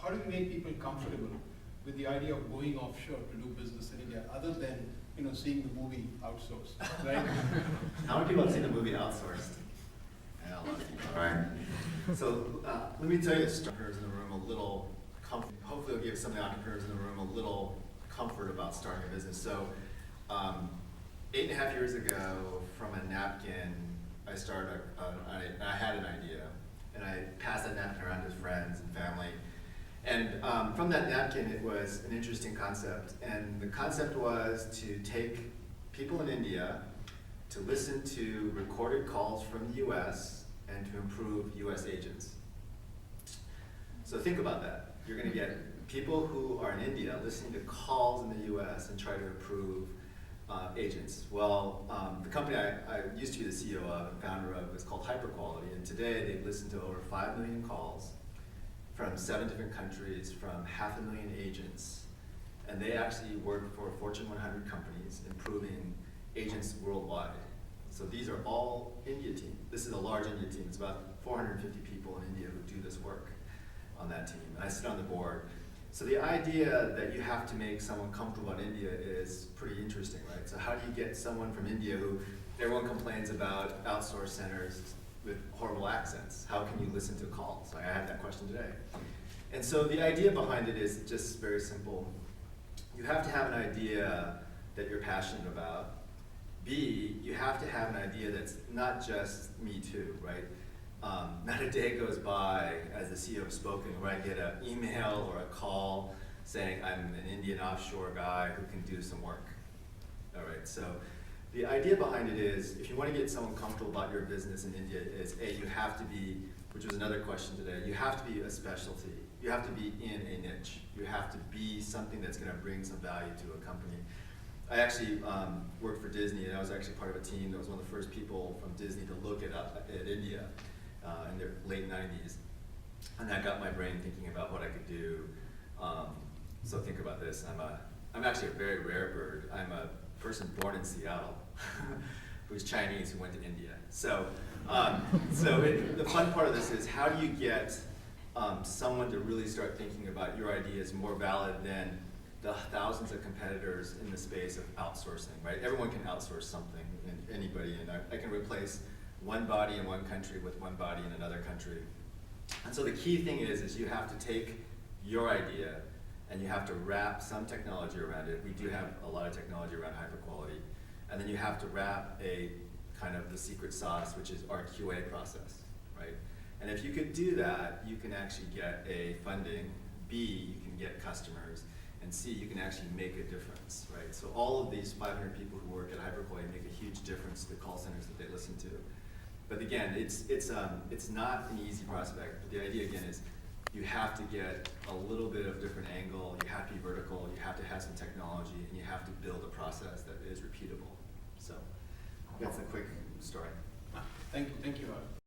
how do we make people comfortable with the idea of going offshore to do business in India, other than seeing the movie Outsourced, right? How many people have seen the movie Outsourced? Yeah, a lot of people. All right. So let me tell you, entrepreneurs in the room a little comfort. Hopefully, it'll give some of the entrepreneurs in the room a little comfort about starting a business. So 8.5 years ago, from a napkin, I started. I had an idea, and I passed that napkin around to friends and family. And from that napkin, it was an interesting concept. And the concept was to take people in India to listen to recorded calls from the US and to improve US agents. So think about that. You're going to get people who are in India listening to calls in the US and try to improve agents. Well, the company I used to be the CEO of and founder of is called HyperQuality. And today they've listened to over 5 million calls from 7 different countries, from 500,000 agents. And they actually work for Fortune 100 companies, improving agents worldwide. So these are all India team. This is a large India team. It's about 450 people in India who do this work on that team. And I sit on the board. So the idea that you have to make someone comfortable in India is pretty interesting, right? So how do you get someone from India who everyone complains about outsource centers with horrible accents? How can you listen to calls? I had that question today. And so the idea behind it is just very simple. You have to have an idea that you're passionate about. B, you have to have an idea that's not just me too, right? Not a day goes by as the CEO of Spoken where I get an email or a call saying I'm an Indian offshore guy who can do some work. All right, so the idea behind it is, if you want to get someone comfortable about your business in India, is A, you have to be, which was another question today, you have to be a specialty. You have to be in a niche. You have to be something that's going to bring some value to a company. I actually worked for Disney, and I was actually part of a team that was one of the first people from Disney to look at India in their late 90s. And that got my brain thinking about what I could do. So think about this. I'm actually a very rare bird. I'm a person born in Seattle who's Chinese who went to India. So, the fun part of this is, how do you get someone to really start thinking about your idea as more valid than the thousands of competitors in the space of outsourcing, right? Everyone can outsource something, and anybody, and I can replace one body in one country with one body in another country. And so the key thing is you have to take your idea and you have to wrap some technology around it. We do have a lot of technology around HyperQuality. And then you have to wrap a kind of the secret sauce, which is our QA process, right? And if you could do that, you can actually get a funding. B, you can get customers. And C, you can actually make a difference, right? So all of these 500 people who work at HyperQuality make a huge difference to the call centers that they listen to. But again, it's not an easy prospect. But the idea again is, you have to get a little bit of different angle, you have to be vertical, you have to have some technology, and you have to build a process that is repeatable. So that's a quick story. Thank you.